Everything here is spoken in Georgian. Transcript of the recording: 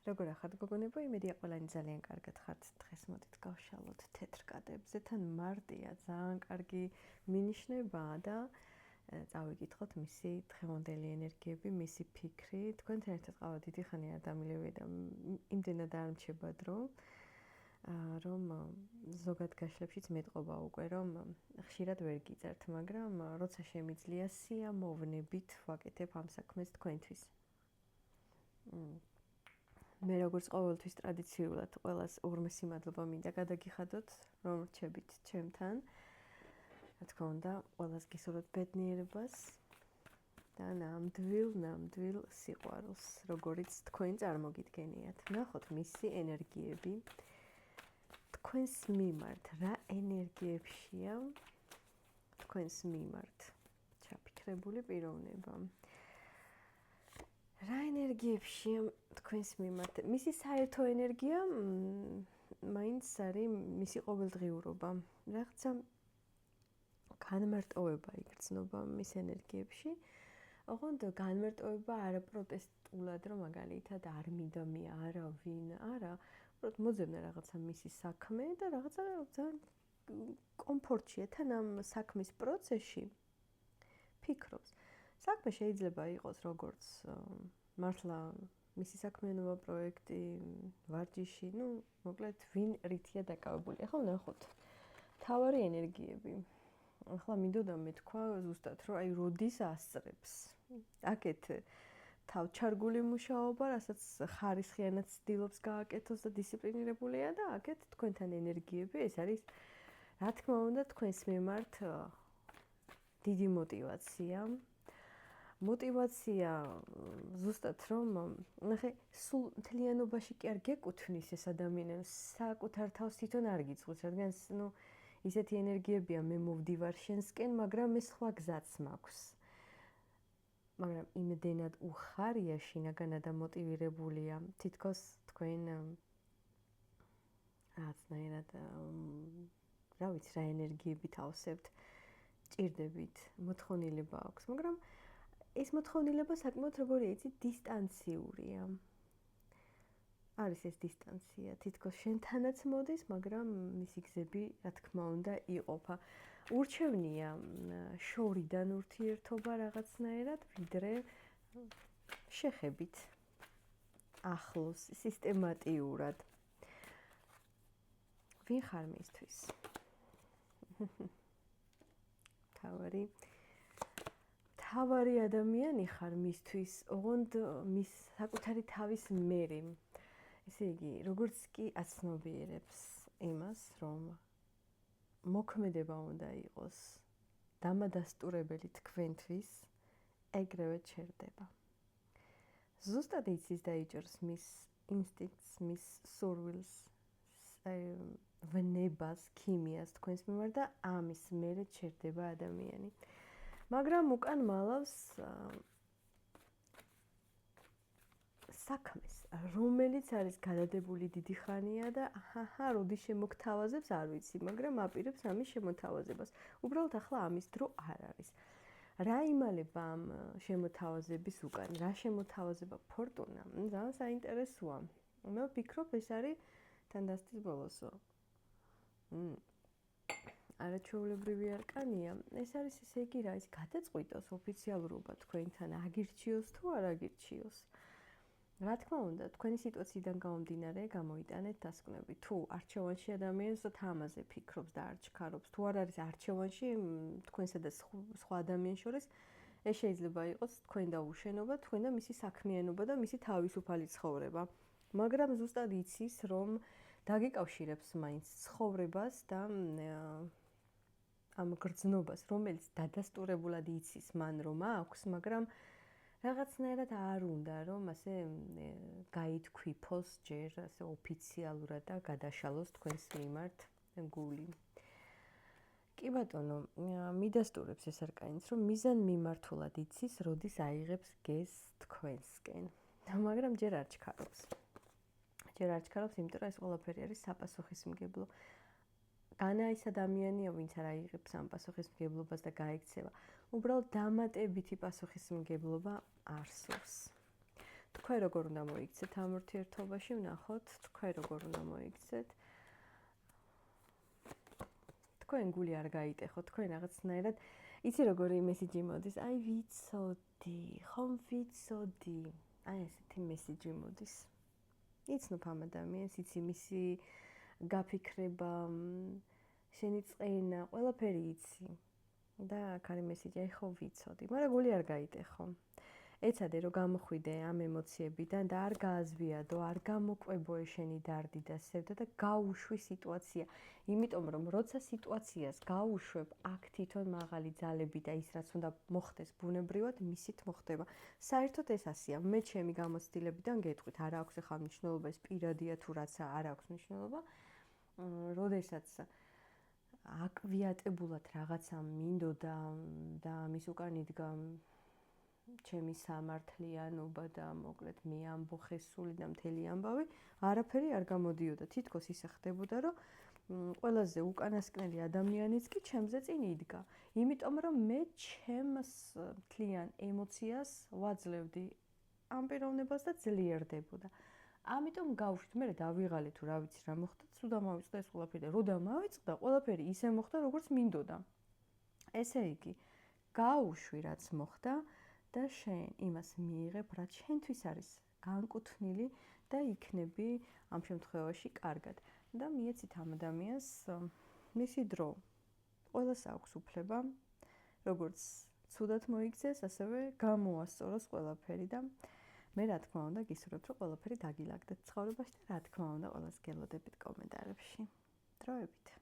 როგორ ახართ გოგონებო, იმედია ყველანი ძალიან კარგად ხართ. დღეს მოდით გავშალოთ თეთრ კადებზე. თან მარტია ძალიან კარგი მინიშნებაა და წავიკითხოთ მისი დღევანდელი ენერგიები, მისი ფიქრი. თქვენთან ერთად ყავ დიდი ხანი არ დამილევია და იმდენად არ მრჩება დრო, რომ ზოგად გაშლებშიც მეტყობა უკვე, რომ ხშირად ვერ გიწერთ, მაგრამ როცა შემიძლია სიამოვნებით ვაკეთებ ამ საქმეს თქვენთვის. მე როგორც ყოველთვის ტრადიციულად ყველას უღრმესი მადლობა მინდა გადაგიხადოთ, რომ რჩებით ჩემთან. რა თქმა უნდა, ყველას გისურვებთ ბედნიერებას და ნამდვილ სიყვარულს, როგორიც თქვენ წარმოგიდგენიათ. ნახოთ მისი ენერგიები. თქვენს მიმართ რა ენერგიებშია თქვენს მიმართ ჩაფიქრებული პიროვნება? რა ენერგიებშია თქვენს მიმართ? მისი საერთო ენერგია მაინც არის მისი ყოველდღიურობა. რაღაცა განმარტოვება იგრძნობა მის ენერგიებში. ოღონდ განმარტოვება არა პროტესტულად, რომ მაგალითად არ მინდა მე არავინ, არა, უბრალოდ მოძებნა რაღაცა მისი საქმე და რაღაცა ძალიან კომფორტშია თან ამ საქმის პროცესში. ფიქრობს. საქმე შეიძლება იყოს როგორც მართლა მისი საქმიანობა პროექტი, ვარჯიში, მოკლედ ვინ რითია დაკავებული. ახლა ვნახოთ თავარი ენერგიები. ახლა მინდოდა მეთქვა ზუსტად, რომ აი როდის ასწრებს. აკეთ თავჩარგული მუშაობა, რასაც ხარისხიანად ცდილობს გააკეთოს და დისციპლინირებულია და აკეთ თქვენთან ენერგიები, ეს არის რა თქმა უნდა თქვენს მიმართ დიდი мотиваცია. мотиваცია ზუსტად რომ ნახე სულ მთლიანობაში კი არ გეკუთვნის ეს ადამიანს, საკუთარ თავს თვითონ არ გიწყვის, რადგან ისეთი ენერგიებია მე მოვდივარ შენსკენ, მაგრამ ეს სხვა გზაც მაქვს. მაგრამ იმდენად უხარია შინაგანად და მოტივირებულია, თითქოს თქვენ რაღაცნაირად რა ვიცი რა ენერგიები თავსებთ, ჭირდებით, მოთხოვნილება აქვს, მაგრამ ეს მოთხოვნილება საკმაოდ როგორია იცი დისტანციურია. არის ეს დისტანცია, თითქოს შენთანაც მოდის, მაგრამ მისი გზები, რა თქმა უნდა, იყოფა. ურჩევნია შორიდან ურთიერთობა რაღაცნაირად, ვიდრე შეხებით. ახლოს, სისტემატიურად. ვინ ხარ მისთვის? თავარი ადამიანი ხარ მისთვის, ოღონდ მის საკუთარი თავის მერი. ესე იგი, როგორც კი აცნობიერებს იმას, რომ მოქმედება უნდა იყოს დამადასტურებელი თქვენთვის, ეგრევე ჩერდება. ზუსტად იცის და იჭერს მის ინსტინქტს, მის სურვილს, ვნებას, ქიმიას თქვენს მიმართ და ამის მერე ჩერდება ადამიანი. მაგრამ უკან მალავს საქმეს, რომელიც არის გადადებული დიდი ხანია და როდის შემოგთავაზებს არ ვიცი, მაგრამ აპირებს ამის შემოთავაზებას. უბრალოდ ახლა ამის დრო არ არის. რა იმალება ამ შემოთავაზების უკან? რა შემოთავაზება ფორტუნა? ძალიან საინტერესოა. მე ვფიქრობ, ეს არის თან დასტის ბოლოსო. არაჩვეულებრივი არკანია. ეს არის ესე იგი რა, ის გადაწყვიტოს ოფიციალურობა თქვენთან, აგირჩიოს თუ არ აგირჩიოს. რა თქმა უნდა, თქვენი სიტუაციიდან გამომდინარე, გამოიტანეთ დასკვნები. თუ არჩევანში ადამიანს თამაზე ფიქრობს და არ ჩქარობს, თუ არ არის არჩევანში თქვენსა და სხვა ადამიანის შორის, ეს შეიძლება იყოს თქვენ და უშენობა, თქვენ და მისი საქმიანობა და მისი თავისუფალი ცხოვრება. მაგრამ ზუსტად იცის, რომ დაგეკავშირებს მაინც ცხოვრებას და ამ გრძნობას, რომელიც დადასტურებულად იცის მან რომ აქვს, მაგრამ რაღაცნაირად არ უნდა რომ ასე გაითქვიფოს ჯერ ასე ოფიციალურად და გადაშალოს თქვენს მიმართ გული. კი ბატონო, მიდასტურებს ეს არკანიც, რომ მიზან მიმართულად იცის, როდის აიღებს გეს თქვენსკენ. მაგრამ ჯერ არ ჩქარობს. ჯერ არ ჩქარობს, იმიტომ რომ ეს ყველაფერი არის საპასუხისმგებლო. განა ის ადამიანია, ვინც არ აიღებს ამ პასუხისმგებლობას და გაიქცევა. უბრალოდ დამატებითი პასუხისმგებლობა არსებობს. თქვენ როგორ უნდა მოიქცეთ ამ ურთიერთობაში, ვნახოთ, თქვენ როგორ უნდა მოიქცეთ. თქვენ გული არ გაიტეხოთ, თქვენ რაღაცნაირად იცი როგორი მესიჯი მოდის, აი ვიცოდი, ხომ ვიცოდი. აი ესეთი მესიჯი მოდის. იცნობ ამ ადამიანს, იცი მისი გაფიქრება, შენი წენა, ყველაფერი იცი. და აქ არის მესიჯი, აი ხო ვიცოდი, მაგრამ გული არ გაიტეხო. ეცადე რომ გამოხვიდე ამ ემოციებიდან და არ გააზვიადო, არ გამოკვებო შენი დარდი და სევდა და გაუშვი სიტუაცია. იმიტომ რომ როცა სიტუაციას გაუშვებ, აქ თვითონ მაღალი ძალები და ის რაც უნდა მოხდეს ბუნებრივად, მისით მოხდება. საერთოდ ეს ასია. მე ჩემი გამოცდილებიდან გეტყვით, არ აქვს ახლა მნიშვნელობა ეს პირადია თუ რაცა, არ აქვს მნიშვნელობა. როდესაც აკვიატებულად რაღაცა მინდოდა და ამის უკან იდგა ჩემი სამართლიანობა და მოკლედ მე ამბოხე სული და მთელი ამბავი, არაფერი არ გამოდიოდა. თითქოს ისე ხდებოდა, რომ ყველაზე უკანასკნელი ადამიანიც კი ჩემზე წინ იდგა. იმიტომ რომ მე ჩემს მთლიან ემოციას ვაძლევდი ამ პიროვნებას და ძლიერდებოდა. ამიტომ გავუშვით, მე დავიღალე თუ რა ვიცი რა მოხდა, თუ დამავიწყდა ეს ყველაფერი და რო დამავიწყდა, ყველაფერი ისე მოხდა, როგორც მინდოდა. ესე იგი, გაუშვი რაც მოხდა და შენ იმას მიიღებ, რაც შენთვის არის განკუთვნილი და იქნები ამ შემთხვევაში კარგად. და მიეცით ამ ადამიანს მისი დრო. ყველას აქვს უფლება, როგორც ცუდად მოიქცეს, ასევე გამოასწოროს ყველაფერი და მე რა თქმა უნდა გისურვებთ, რომ ყველაფერი დაგილაგდეთ ცხოვრებაში და რა თქმა უნდა ყველას გელოდებით კომენტარებში. დროებით.